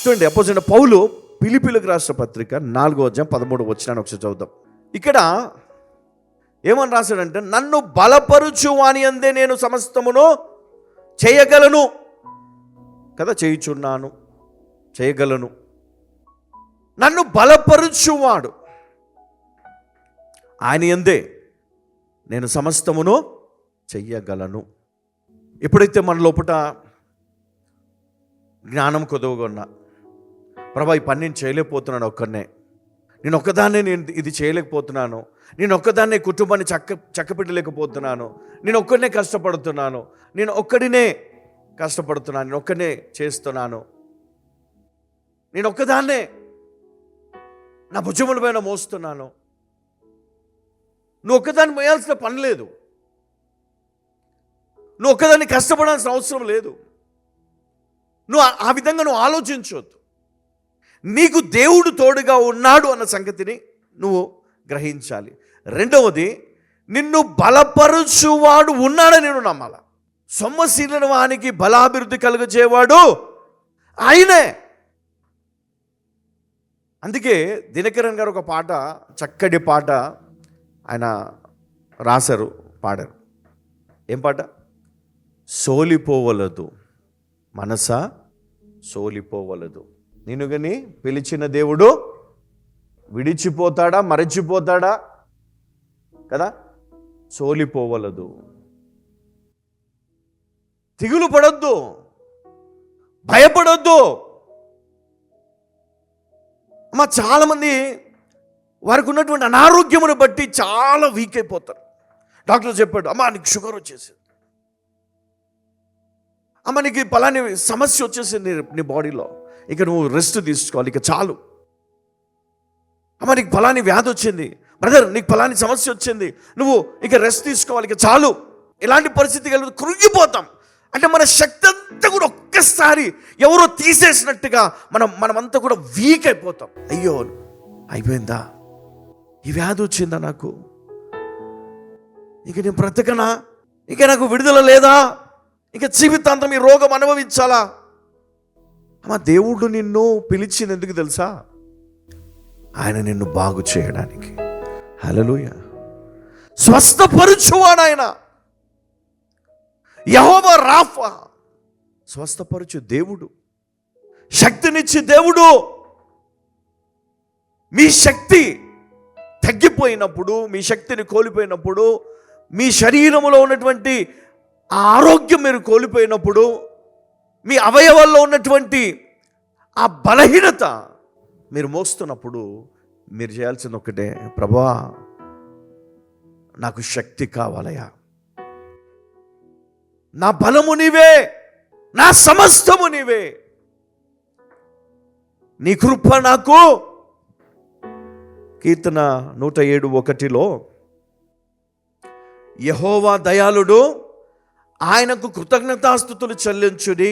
చూడండి, అపోజిట్ పౌలు ఫిలిప్పీయులకు రాసిన పత్రిక 4:13 వచనాన్ని ఒకసారి చదువుదాం. ఇక్కడ ఏమని రాశాడంటే, నన్ను బలపరుచు వాని యందే నేను సమస్తమును చేయగలను కదా, చేయుచున్నాను, చేయగలను. నన్ను బలపరుచువాడు ఆయన యందే నేను సమస్తమును చెయ్యగలను. ఎప్పుడైతే మన లోపల జ్ఞానం కొదవగా ఉన్నా, ప్రభా ఈ పని నేను చేయలేకపోతున్నాను, ఒక్కనే నేను ఒక్కదాన్నే నేను ఇది చేయలేకపోతున్నాను, నేను ఒక్కదాన్నే కుటుంబాన్ని చక్కపెట్టలేకపోతున్నాను, నేను ఒక్కనే కష్టపడుతున్నాను, నేను ఒక్కడినే కష్టపడుతున్నాను, నేను ఒక్కనే చేస్తున్నాను, నేను ఒక్కదాన్నే నా భుజముల పైన మోస్తున్నాను. నువ్వు ఒక్కదాన్ని మోయాల్సిన పని లేదు, నువ్వు ఒక్కదాన్ని కష్టపడాల్సిన అవసరం లేదు. నువ్వు ఆ విధంగా నువ్వు ఆలోచించవద్దు. నీకు దేవుడు తోడుగా ఉన్నాడు అన్న సంగతిని నువ్వు గ్రహించాలి. రెండవది, నిన్ను బలపరుచువాడు ఉన్నాడని నేను నమ్మాల. సొమ్మశీలిన వానికి బలాభివృద్ధి కలుగజేవాడు ఆయనే. అందుకే దినకరన్ గారు ఒక పాట, చక్కటి పాట ఆయన రాశారు, పాడారు. ఏం పాట? సోలిపోవలదు మనసా సోలిపోవలదు, నిన్ను గని పిలిచిన దేవుడు విడిచిపోతాడా, మరచిపోతాడా కదా. సోలిపోవలదు, దిగులు పడొద్దు, భయపడొద్దు. అమ్మా, చాలామంది వారికి ఉన్నటువంటి అనారోగ్యమును బట్టి చాలా వీక్ అయిపోతారు. డాక్టర్ చెప్పాడు, అమ్మా నీకు షుగర్ వచ్చేసింది, అమ్మ నీకు పలాని సమస్య వచ్చేసింది నీ బాడీలో, ఇక నువ్వు రెస్ట్ తీసుకోవాలి, ఇక చాలు. అమ్మ నీకు పలాని వ్యాధి వచ్చింది, బ్రదర్ నీకు పలాని సమస్య వచ్చింది, నువ్వు ఇక రెస్ట్ తీసుకోవాలి, ఇక చాలు. ఇలాంటి పరిస్థితి కలిగి కృంగిపోతాం. అంటే మన శక్తి అంతా కూడా ఒక్కసారి ఎవరో తీసేసినట్టుగా మనమంతా కూడా వీక్ అయిపోతాం. అయ్యో అయిపోయిందా, ఈ వ్యాధి వచ్చిందా నాకు, ఇక నేను బ్రతకనా, ఇక నాకు విడుదల లేదా, ఇక జీవితాంతం ఈ రోగం అనుభవించాలా. అమ్మా, దేవుడు నిన్ను పిలిచింది ఎందుకు తెలుసా? ఆయన నిన్ను బాగు చేయడానికి. హల్లెలూయా. స్వస్థపరచువాడు ఆయన. యెహోవా రాఫా, స్వస్థపరచు దేవుడు, శక్తినిచ్చి దేవుడు. మీ శక్తి తగ్గిపోయినప్పుడు, మీ శక్తిని కోల్పోయినప్పుడు, మీ శరీరంలో ఉన్నటువంటి ఆ ఆరోగ్యం మీరు కోల్పోయినప్పుడు, మీ అవయవాల్లో ఉన్నటువంటి ఆ బలహీనత మీరు మోస్తున్నప్పుడు మీరు చేయాల్సింది ఒకటే, ప్రభువా నాకు శక్తి కావాలయ్యా, నా బలము నీవే, నా సమస్తము నీవే, నీ కృప నాకు. కీర్తన 107:1 యెహోవా దయాళుడు, ఆయనకు కృతజ్ఞతాస్తుతులు చెల్లించుడి,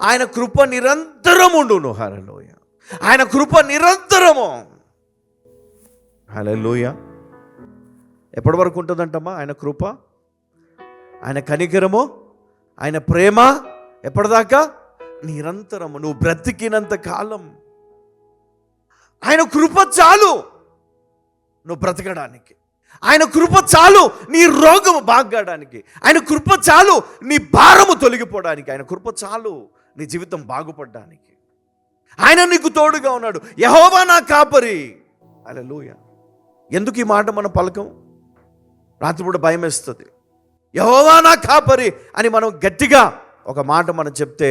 ఆయన కృప నిరంతరముండును. హల్లెలూయా. ఆయన కృప నిరంతరము. హల్లెలూయా. ఎప్పటి వరకు ఉంటుందంటమ్మా ఆయన కృప, ఆయన కనికరము, ఆయన ప్రేమ ఎప్పటిదాకా? నిరంతరము. నువ్వు బ్రతికినంత కాలం ఆయన కృప చాలు నువ్వు బ్రతకడానికి. ఆయన కృప చాలు నీ రోగము బాగడానికి. ఆయన కృప చాలు నీ భారము తొలగిపోవడానికి. ఆయన కృప చాలు నీ జీవితం బాగుపడడానికి. ఆయన నీకు తోడుగా ఉన్నాడు. యెహోవా నా కాపరి. హల్లెలూయా. ఎందుకు ఈ మాట మనం పలకం? రాత్రిపూట భయం వేస్తుంది. యెహోవా నా కాపరి అని మనం గట్టిగా ఒక మాట మనం చెప్తే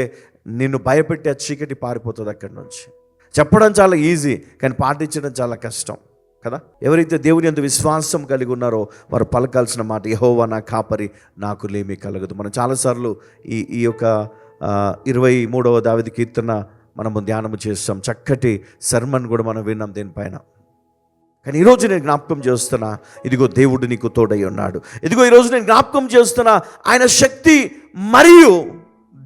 నిన్ను భయపెట్టి ఆ చీకటి పారిపోతుంది అక్కడి నుంచి. చెప్పడం చాలా ఈజీ, కానీ పాటించడం చాలా కష్టం కదా. ఎవరైతే దేవుని యందు విశ్వాసం కలిగి ఉన్నారో వారు పలకాల్సిన మాట, యెహోవా నా కాపరి, నాకు లేమి కలగదు. మనం చాలాసార్లు ఈ యొక్క 23వ దావీదు కీర్తన మనము ధ్యానము చేస్తాం. చక్కటి సర్మన్ కూడా మనం విన్నాం దీనిపైన. కానీ ఈరోజు నేను జ్ఞాపకం చేస్తున్నా, ఇదిగో దేవుడు నీకు తోడై ఉన్నాడు. ఇదిగో ఈరోజు నేను జ్ఞాపకం చేస్తున్నా, ఆయన శక్తి మరియు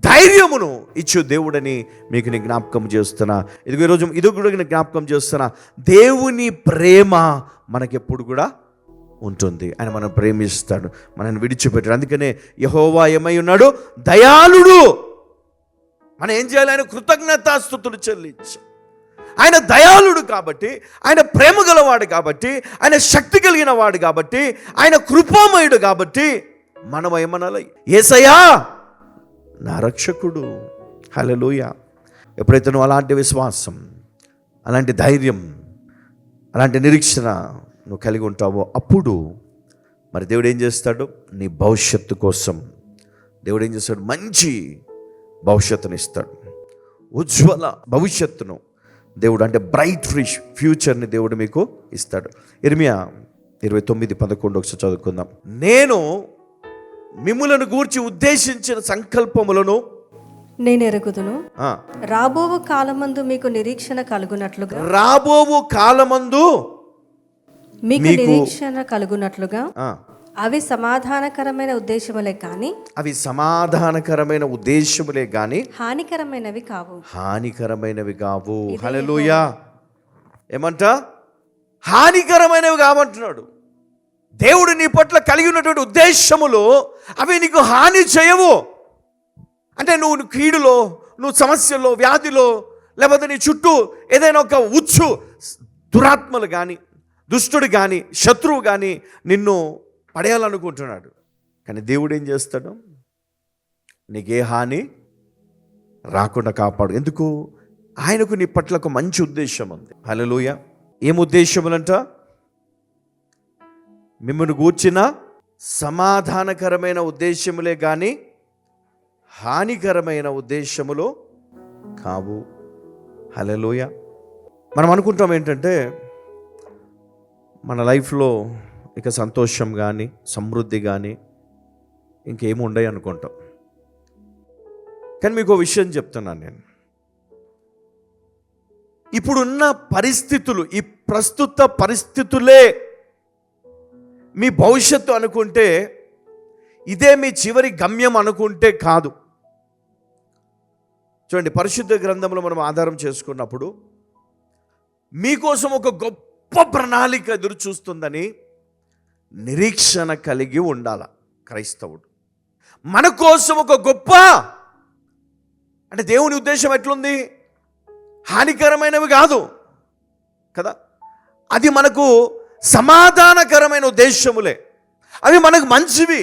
ధైర్యమును ఇచ్చు దేవుడని మీకు నేను జ్ఞాపకం చేస్తున్నా. ఇదిగో ఈరోజు ఇది కూడా నేను జ్ఞాపకం చేస్తున్నా, దేవుని ప్రేమ మనకెప్పుడు కూడా ఉంటుంది. ఆయన మనం ప్రేమిస్తాడు, మనల్ని విడిచిపెట్టాడు. అందుకనే యెహోవా ఏమై ఉన్నాడు? దయాళుడు. మనం ఏం చేయాలి? ఆయన కృతజ్ఞతాస్తుతులు చెల్లించాం. ఆయన దయాళుడు కాబట్టి, ఆయన ప్రేమ గలవాడు కాబట్టి, ఆయన శక్తి కలిగిన వాడు కాబట్టి, ఆయన కృపామయుడు కాబట్టి మనం ఏమనాలి? యేసయ్యా నా రక్షకుడు. హల్లెలూయా. ఎప్పుడైతే నువ్వు అలాంటి విశ్వాసం, అలాంటి ధైర్యం, అలాంటి నిరీక్షణ నువ్వు కలిగి ఉంటావో అప్పుడు మరి దేవుడు ఏం చేస్తాడు? నీ భవిష్యత్తు కోసం దేవుడు ఏం చేస్తాడు? మంచి భవిష్యత్తును ఇస్తాడు. ఉజ్వల భవిష్యత్తును దేవుడు, అంటే బ్రైట్ ఫ్యూచర్ని దేవుడు మీకు ఇస్తాడు. ఇర్మియా 29:11 ఒకసారి చదువుకుందాం. నేను మిమ్ములను గూర్చి ఉద్దేశించిన సంకల్పములను నేను ఎరుగుదును, రాబోవు కాలమందు మీకు నిరీక్షణ కలుగునట్లుగా, రాబోవు కాలమందు మీకు నిరీక్షణ కలుగునట్లుగా అవి సమాధానకరమైన ఉద్దేశములే కానీ, అవి సమాధానకరమైన ఉద్దేశములే కానీ హానికరమైనవి కావు, హానికరమైనవి కావు. హల్లెలూయా. ఏమంట? హానికరమైనవి కావంటున్నాడు. దేవుడు నీ పట్ల కలిగి ఉన్నటువంటి ఉద్దేశములు అవి నీకు హాని చేయవు. అంటే నువ్వు కీడులో, నువ్వు సమస్యల్లో, వ్యాధిలో, లేకపోతే నీ చుట్టూ ఏదైనా ఒక ఉచ్చు దురాత్మలు కానీ, దుష్టుడు కానీ, శత్రువు కానీ నిన్ను పడేయాలనుకుంటున్నాడు. కానీ దేవుడు ఏం చేస్తాడు? నీకే హాని రాకుండా కాపాడు. ఎందుకు? ఆయనకు నీ పట్ల ఒక మంచి ఉద్దేశం ఉంది. హల్లెలూయా. ఏం ఉద్దేశములంట? మిమ్మల్ని గూర్చిన సమాధానకరమైన ఉద్దేశములే కానీ హానికరమైన ఉద్దేశములు కావు. హల్లెలూయా. మనం అనుకుంటాం ఏంటంటే మన లైఫ్లో ఇక సంతోషం కానీ, సమృద్ధి కానీ ఇంకేమి ఉండవు అనుకుంటాం. కానీ మీకు విషయం చెప్తున్నాను నేను. ఇప్పుడున్న పరిస్థితులు, ఈ ప్రస్తుత పరిస్థితులే మీ భవిష్యత్తు అనుకుంటే, ఇదే మీ చివరి గమ్యం అనుకుంటే కాదు. చూడండి, పరిశుద్ధ గ్రంథంలో మనం ఆధారం చేసుకున్నప్పుడు మీకోసం ఒక గొప్ప ప్రణాళిక ఎదురు చూస్తుందని నిరీక్షణ కలిగి ఉండాల క్రైస్తవుడు. మన కోసం ఒక గొప్ప, అంటే దేవుని ఉద్దేశం ఎట్లుంది? హానికరమైనవి కాదు కదా, అది మనకు సమాధానకరమైన ఉద్దేశములే, అవి మనకు మంచివి.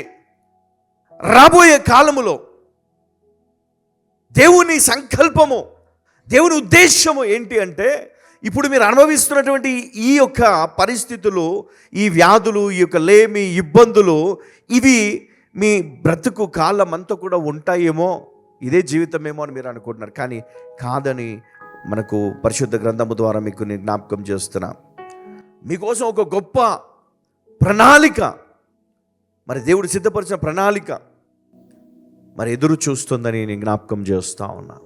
రాబోయే కాలములో దేవుని సంకల్పము, దేవుని ఉద్దేశము ఏంటి అంటే, ఇప్పుడు మీరు అనుభవిస్తున్నటువంటి ఈ యొక్క పరిస్థితులు, ఈ వ్యాధులు, ఈ యొక్క లేమి, ఇబ్బందులు, ఇవి మీ బ్రతుకు కాలం అంతా కూడా ఉంటాయేమో, ఇదే జీవితమేమో అని మీరు అనుకుంటున్నారు. కానీ కాదని మనకు పరిశుద్ధ గ్రంథము ద్వారా మీకు నేను జ్ఞాపకం చేస్తున్నా. మీకోసం ఒక గొప్ప ప్రణాళిక, మరి దేవుడు సిద్ధపరిచిన ప్రణాళిక మరి ఎదురు చూస్తుందని నేను జ్ఞాపకం చేస్తా ఉన్నా.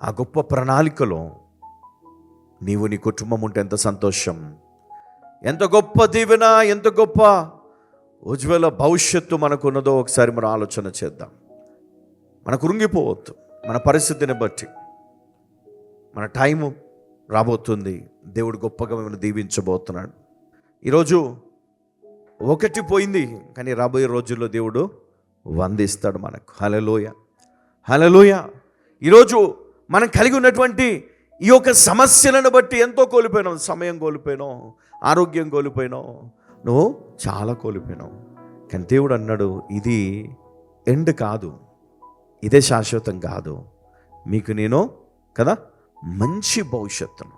ఆ గొప్ప ప్రణాళికలో నీవు, నీ కుటుంబం ఉంటే ఎంత సంతోషం, ఎంత గొప్ప దీవెన, ఎంత గొప్ప ఉజ్వల భవిష్యత్తు మనకున్నదో ఒకసారి మనం ఆలోచన చేద్దాం. మనకు కృంగిపోవద్దు. మన పరిస్థితిని బట్టి మన టైము రాబోతుంది. దేవుడు గొప్పగా మిమ్మల్ని దీవించబోతున్నాడు. ఈరోజు ఒకటి పోయింది, కానీ రాబోయే రోజుల్లో దేవుడు 100 ఇస్తాడు మనకు. హల్లెలూయా. హల్లెలూయా. ఈరోజు మనం కలిగి ఉన్నటువంటి ఈ యొక్క సమస్యలను బట్టి ఎంతో కోల్పోయినాం. సమయం కోల్పోయినాం, ఆరోగ్యం కోల్పోయినాం, నువ్వు చాలా కోల్పోయినావు. కానీ దేవుడు అన్నాడు, ఇది ఎండ్ కాదు, ఇదే శాశ్వతం కాదు, మీకు నేను కదా మంచి భవిష్యత్తును,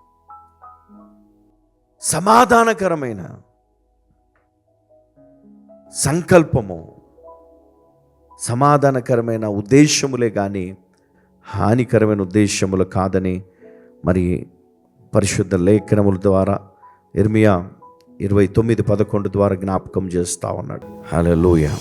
సమాధానకరమైన సంకల్పము, సమాధానకరమైన ఉద్దేశములే కానీ హానికరమైన ఉద్దేశములు కాదని మరి పరిశుద్ధ లేఖనముల ద్వారా ఇర్మియా 29:11 ద్వారా జ్ఞాపకం చేస్తా ఉన్నాడు. హల్లెలూయా.